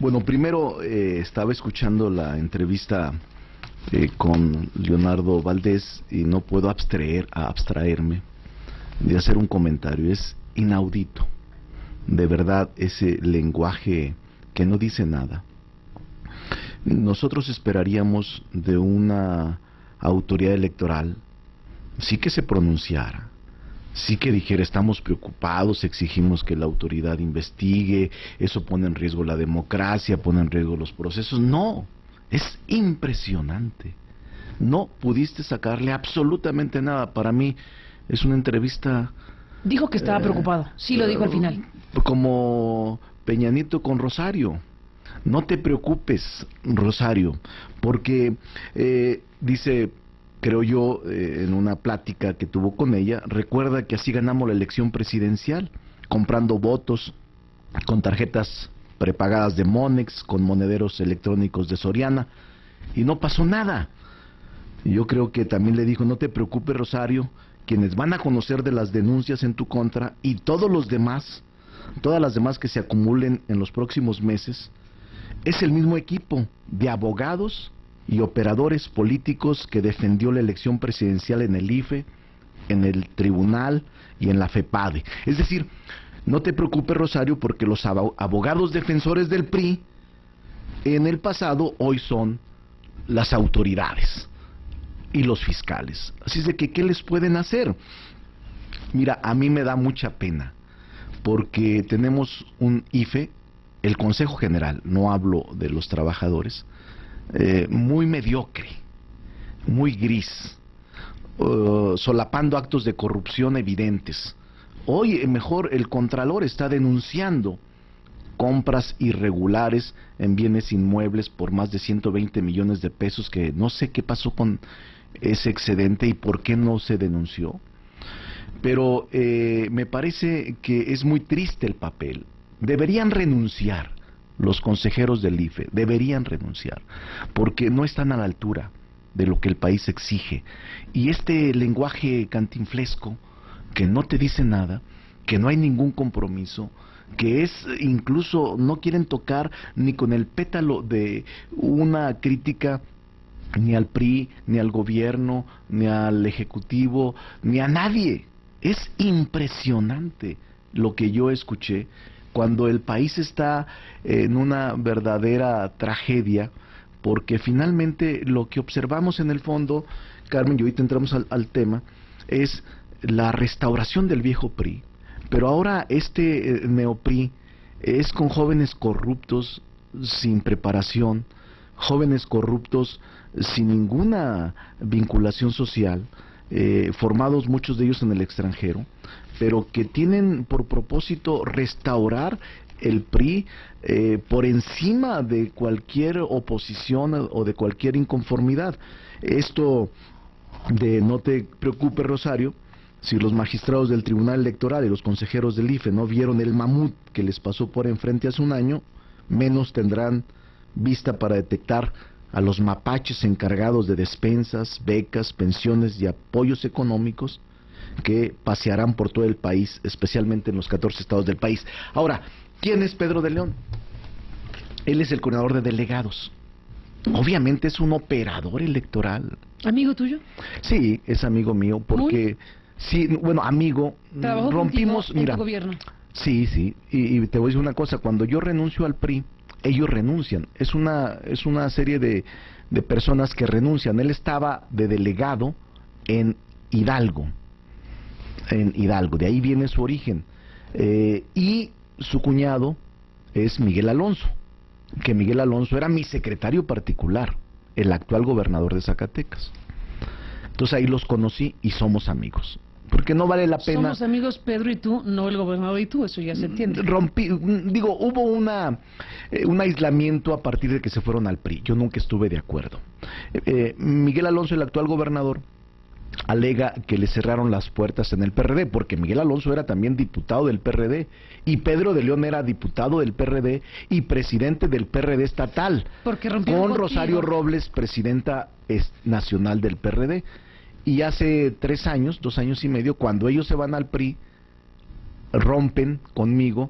Bueno, primero estaba escuchando la entrevista con Leonardo Valdés y no puedo abstraerme de hacer un comentario. Es inaudito, de verdad, ese lenguaje que no dice nada. Nosotros esperaríamos de una autoridad electoral sí que se pronunciara, sí que dijera: estamos preocupados, exigimos que la autoridad investigue, eso pone en riesgo la democracia, pone en riesgo los procesos. No, es impresionante. No pudiste sacarle absolutamente nada. Para mí es una entrevista... Dijo que estaba preocupado, sí lo dijo al final. Como Peña Nieto con Rosario. No te preocupes, Rosario, porque dice, creo yo, en una plática que tuvo con ella, recuerda que así ganamos la elección presidencial, comprando votos con tarjetas prepagadas de Monex, con monederos electrónicos de Soriana, y no pasó nada. Yo creo que también le dijo: no te preocupes, Rosario, quienes van a conocer de las denuncias en tu contra y todos los demás, todas las demás que se acumulen en los próximos meses, es el mismo equipo de abogados y operadores políticos que defendió la elección presidencial en el IFE, en el tribunal y en la FEPADE. Es decir, no te preocupes, Rosario, porque los abogados defensores del PRI en el pasado hoy son las autoridades y los fiscales. Así es de que, ¿qué les pueden hacer? Mira, a mí me da mucha pena, porque tenemos un IFE, el Consejo General, no hablo de los trabajadores, muy mediocre, muy gris, solapando actos de corrupción evidentes. Hoy mejor el Contralor está denunciando compras irregulares en bienes inmuebles por más de 120 millones de pesos, que no sé qué pasó con ese excedente y por qué no se denunció. Pero me parece que es muy triste el papel. Deberían renunciar los consejeros del IFE, deberían renunciar, porque no están a la altura de lo que el país exige. Y este lenguaje cantinflesco, que no te dice nada, que no hay ningún compromiso, que es incluso, no quieren tocar ni con el pétalo de una crítica ni al PRI, ni al gobierno, ni al Ejecutivo, ni a nadie. Es impresionante lo que yo escuché cuando el país está en una verdadera tragedia, porque finalmente lo que observamos en el fondo, Carmen, y ahorita entramos al tema, es la restauración del viejo PRI, pero ahora este neopri es con jóvenes corruptos sin preparación, jóvenes corruptos sin ninguna vinculación social, formados muchos de ellos en el extranjero, pero que tienen por propósito restaurar el PRI por encima de cualquier oposición o de cualquier inconformidad. Esto de no te preocupes, Rosario, si los magistrados del Tribunal Electoral y los consejeros del IFE no vieron el mamut que les pasó por enfrente hace un año, menos tendrán vista para detectar a los mapaches encargados de despensas, becas, pensiones y apoyos económicos que pasearán por todo el país, especialmente en los 14 estados del país. Ahora, ¿quién es Pedro de León? Él es el coordinador de delegados. Obviamente es un operador electoral. ¿Amigo tuyo? Sí, es amigo mío, porque... Sí, bueno, amigo, rompimos... en tu gobierno. Sí, sí, y te voy a decir una cosa, cuando yo renuncio al PRI, ellos renuncian. Es una serie de personas que renuncian. Él estaba de delegado en Hidalgo, de ahí viene su origen. Y su cuñado es Miguel Alonso, que Miguel Alonso era mi secretario particular, el actual gobernador de Zacatecas. Entonces ahí los conocí y somos amigos. Porque no vale la pena... Somos amigos Pedro y tú, no el gobernador y tú, eso ya se entiende. Hubo un aislamiento a partir de que se fueron al PRI. Yo nunca estuve de acuerdo. Miguel Alonso, el actual gobernador, alega que le cerraron las puertas en el PRD, porque Miguel Alonso era también diputado del PRD, y Pedro de León era diputado del PRD y presidente del PRD estatal, con Rosario Robles, presidenta nacional del PRD. Y hace 3 años, 2 años y medio, cuando ellos se van al PRI, rompen conmigo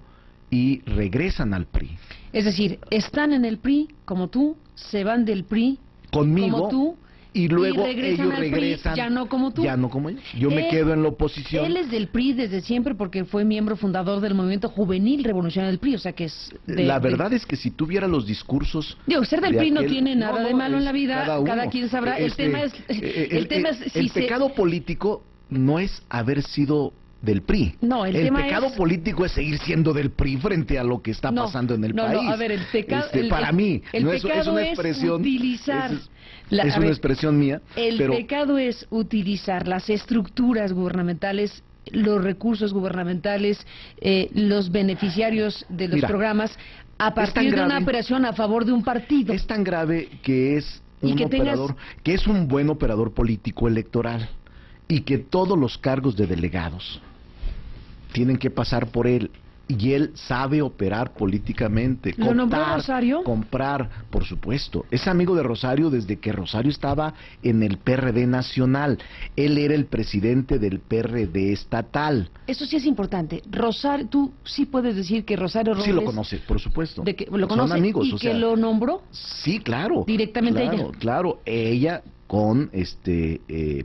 y regresan al PRI. Es decir, están en el PRI como tú, se van del PRI Conmigo, como tú, y luego regresan ellos al regresan. PRI, ya no como tú. Ya no como yo. Yo me quedo en la oposición. Él es del PRI desde siempre porque fue miembro fundador del movimiento juvenil revolucionario del PRI, o sea que es... La verdad es que si tuviera los discursos... Digo, ser del de PRI no aquel- tiene nada de malo en la vida, cada uno. cada quien sabrá. El tema es... El pecado político no es haber sido del PRI. No, el pecado es... político es seguir siendo del PRI frente a lo que está pasando en el país. No, a ver, el pecado... para mí, el no pecado es una expresión... utilizar... Es una expresión mía. El pecado es utilizar las estructuras gubernamentales, los recursos gubernamentales, los beneficiarios de los programas, a partir de una operación a favor de un partido. Es tan grave que es que es un buen operador político electoral y que todos los cargos de delegados tienen que pasar por él. Y él sabe operar políticamente. ¿Lo nombró Rosario? Comprar, por supuesto. Es amigo de Rosario desde que Rosario estaba en el PRD nacional. Él era el presidente del PRD estatal. Eso sí es importante. Rosario, tú sí puedes decir que Rosario Robles... Sí lo conoce, por supuesto. Lo conoce. Son amigos. ¿Y que lo nombró? Sí, claro. Directamente ella. Claro, ella con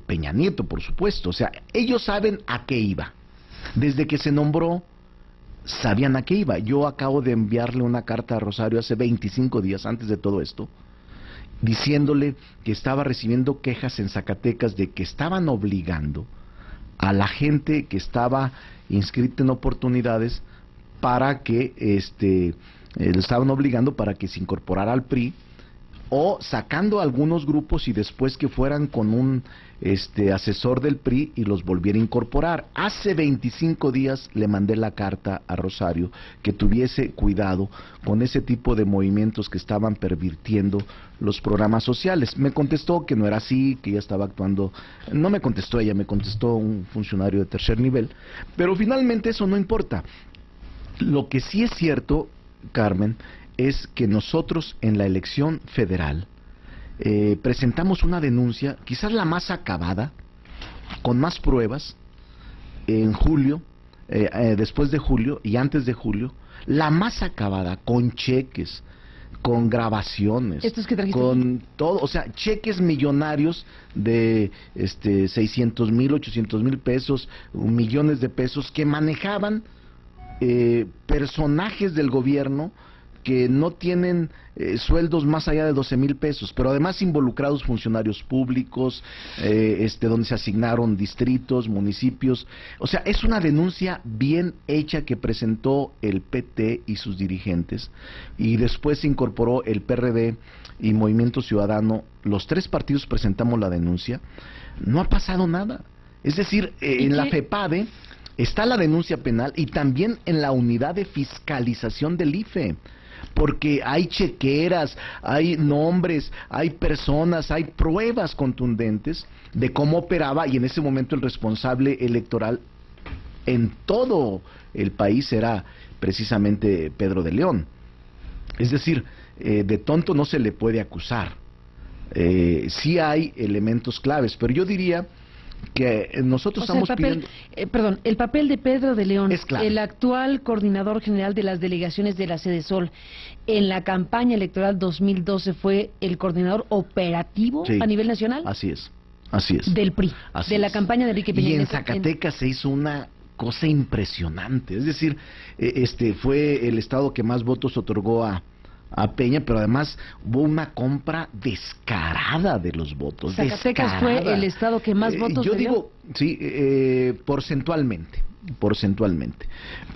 Peña Nieto, por supuesto. O sea, ellos saben a qué iba. Desde que se nombró, sabían a qué iba. Yo acabo de enviarle una carta a Rosario hace 25 días antes de todo esto, diciéndole que estaba recibiendo quejas en Zacatecas de que estaban obligando a la gente que estaba inscrita en oportunidades para que lo estaban obligando para que se incorporara al PRI, o sacando algunos grupos y después que fueran con un asesor del PRI y los volviera a incorporar. Hace 25 días le mandé la carta a Rosario que tuviese cuidado con ese tipo de movimientos que estaban pervirtiendo los programas sociales. Me contestó que no era así, que ella estaba actuando. No me contestó ella, me contestó un funcionario de tercer nivel, pero finalmente eso no importa. Lo que sí es cierto, Carmen, es que nosotros en la elección federal presentamos una denuncia, quizás la más acabada, con más pruebas, en julio, después de julio y antes de julio, la más acabada, con cheques, con grabaciones, con todo, o sea, cheques millonarios de 600,000, 800,000 pesos, millones de pesos, que manejaban personajes del gobierno que no tienen sueldos más allá de 12,000 pesos, pero además involucrados funcionarios públicos, donde se asignaron distritos, municipios. O sea, es una denuncia bien hecha que presentó el PT y sus dirigentes, y después se incorporó el PRD y Movimiento Ciudadano. Los tres partidos presentamos la denuncia. No ha pasado nada. Es decir, en la FEPADE está la denuncia penal y también en la unidad de fiscalización del IFE, porque hay chequeras, hay nombres, hay personas, hay pruebas contundentes de cómo operaba, y en ese momento el responsable electoral en todo el país era precisamente Pedro de León. Es decir, de tonto no se le puede acusar. Sí hay elementos claves, pero yo diría que nosotros estamos pidiendo... el papel de Pedro de León, es clave. El actual coordinador general de las delegaciones de la Sedesol, en la campaña electoral 2012 fue el coordinador operativo a nivel nacional. Así es. Del PRI, así la campaña de Enrique Peña Nieto. Y en Zacatecas se hizo una cosa impresionante. Es decir, fue el estado que más votos otorgó a Peña, pero además hubo una compra descarada de los votos. Zacatecas fue el estado que más votos yo dio. digo, sí, porcentualmente,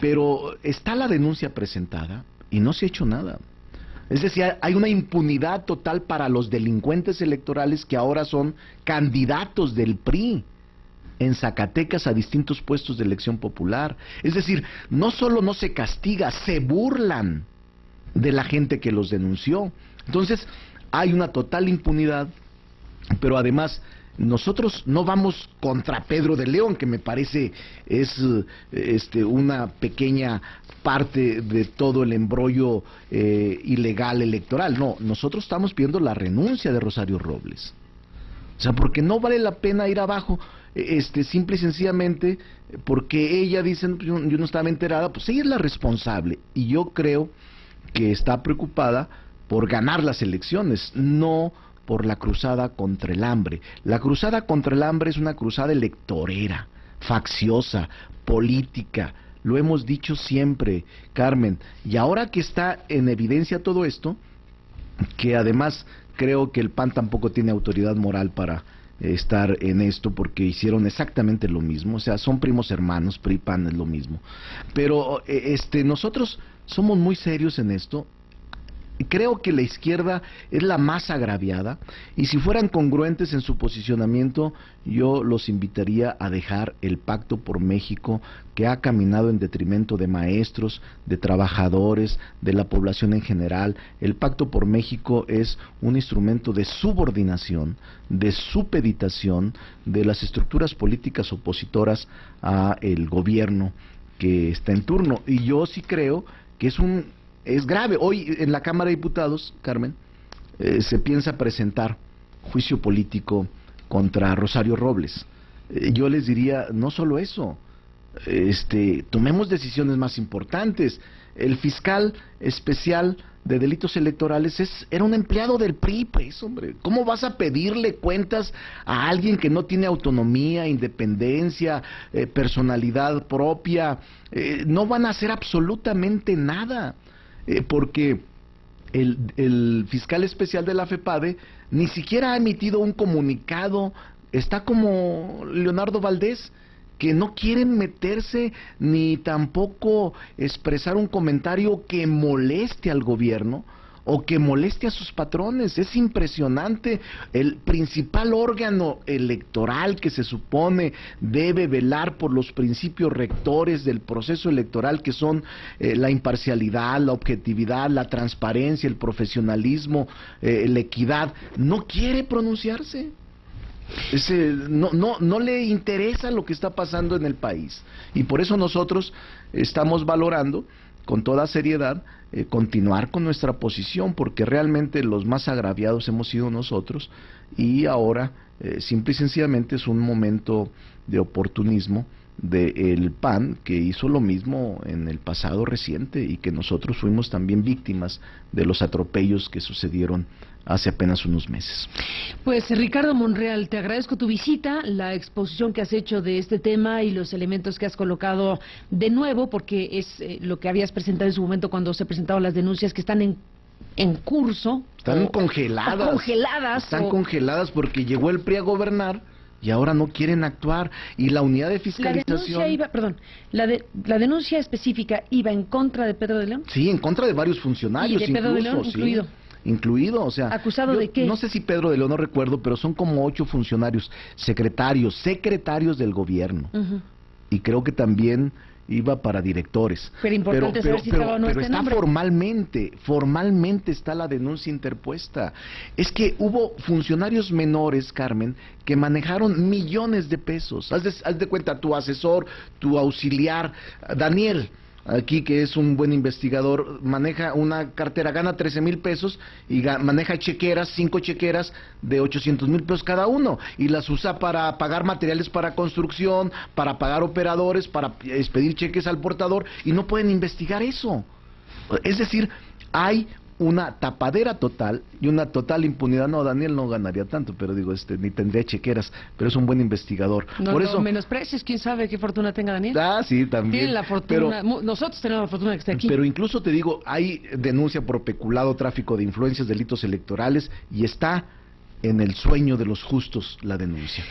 pero está la denuncia presentada y no se ha hecho nada. Es decir, hay una impunidad total para los delincuentes electorales que ahora son candidatos del PRI en Zacatecas a distintos puestos de elección popular. Es decir, no solo no se castiga, se burlan de la gente que los denunció. Entonces, hay una total impunidad, pero además nosotros no vamos contra Pedro de León, que me parece es una pequeña parte de todo el embrollo ilegal electoral. No, nosotros estamos pidiendo la renuncia de Rosario Robles. O sea, porque no vale la pena ir abajo. simple y sencillamente porque ella dice, yo no estaba enterada, pues ella es la responsable, y yo creo que está preocupada por ganar las elecciones, no por la cruzada contra el hambre. La cruzada contra el hambre es una cruzada electorera, facciosa, política, lo hemos dicho siempre, Carmen, y ahora que está en evidencia todo esto, que además creo que el PAN tampoco tiene autoridad moral para estar en esto, porque hicieron exactamente lo mismo, o sea, son primos hermanos, PRI, PAN es lo mismo, pero nosotros somos muy serios en esto. Creo que la izquierda es la más agraviada, y si fueran congruentes en su posicionamiento, yo los invitaría a dejar el Pacto por México, que ha caminado en detrimento de maestros, de trabajadores, de la población en general. El Pacto por México es un instrumento de subordinación, de supeditación de las estructuras políticas opositoras a el gobierno que está en turno, y yo sí creo que es grave. Hoy en la Cámara de Diputados, Carmen, se piensa presentar juicio político contra Rosario Robles. Yo les diría, no solo eso, tomemos decisiones más importantes. El fiscal especial de delitos electorales era un empleado del PRI, pues, hombre. ¿Cómo vas a pedirle cuentas a alguien que no tiene autonomía, independencia, personalidad propia? No van a hacer absolutamente nada. Porque el fiscal especial de la FEPADE ni siquiera ha emitido un comunicado. Está como Leonardo Valdés, que no quieren meterse ni tampoco expresar un comentario que moleste al gobierno o que moleste a sus patrones. Es impresionante. El principal órgano electoral que se supone debe velar por los principios rectores del proceso electoral, que son la imparcialidad, la objetividad, la transparencia, el profesionalismo, la equidad, no quiere pronunciarse. No le interesa lo que está pasando en el país, y por eso nosotros estamos valorando con toda seriedad continuar con nuestra posición, porque realmente los más agraviados hemos sido nosotros, y ahora simple y sencillamente es un momento de oportunismo del PAN, que hizo lo mismo en el pasado reciente, y que nosotros fuimos también víctimas de los atropellos que sucedieron hace apenas unos meses. Pues Ricardo Monreal, te agradezco tu visita, la exposición que has hecho de este tema y los elementos que has colocado de nuevo, porque es lo que habías presentado en su momento cuando se presentaban las denuncias que están en curso. Están congeladas. Están congeladas porque llegó el PRI a gobernar y ahora no quieren actuar, y la unidad de fiscalización... La denuncia específica iba en contra de Pedro de León. Sí, en contra de varios funcionarios. ¿Y de Pedro de León incluido? O sea, ¿acusado de qué? No sé si Pedro de León, no recuerdo, pero son como 8 funcionarios, secretarios del gobierno. Y creo que también iba para directores. Pero importante saber si estaba o no este nombre. Formalmente está la denuncia interpuesta. Es que hubo funcionarios menores, Carmen, que manejaron millones de pesos. Haz de cuenta, tu asesor, tu auxiliar, Daniel, aquí, que es un buen investigador, maneja una cartera, gana 13,000 pesos y maneja 5 chequeras de 800,000 pesos cada uno, y las usa para pagar materiales para construcción, para pagar operadores, para expedir cheques al portador, y no pueden investigar eso. Es decir, hay una tapadera total y una total impunidad. No, Daniel no ganaría tanto, pero digo, ni tendría chequeras, pero es un buen investigador. Por eso menosprecies, quién sabe qué fortuna tenga Daniel. Sí, también. Tiene la fortuna, nosotros tenemos la fortuna de que esté aquí. Pero incluso te digo, hay denuncia por peculado, tráfico de influencias, delitos electorales, y está en el sueño de los justos la denuncia.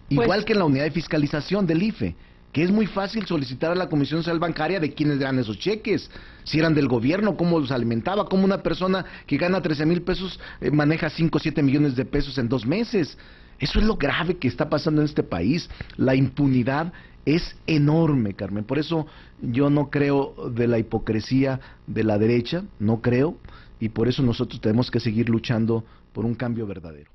Igual que en la unidad de fiscalización del IFE, que es muy fácil solicitar a la Comisión Nacional Bancaria de quiénes eran esos cheques, si eran del gobierno, cómo los alimentaba, cómo una persona que gana 13,000 pesos maneja 5 o 7 millones de pesos en 2 meses. Eso es lo grave que está pasando en este país. La impunidad es enorme, Carmen. Por eso yo no creo de la hipocresía de la derecha, no creo, y por eso nosotros tenemos que seguir luchando por un cambio verdadero.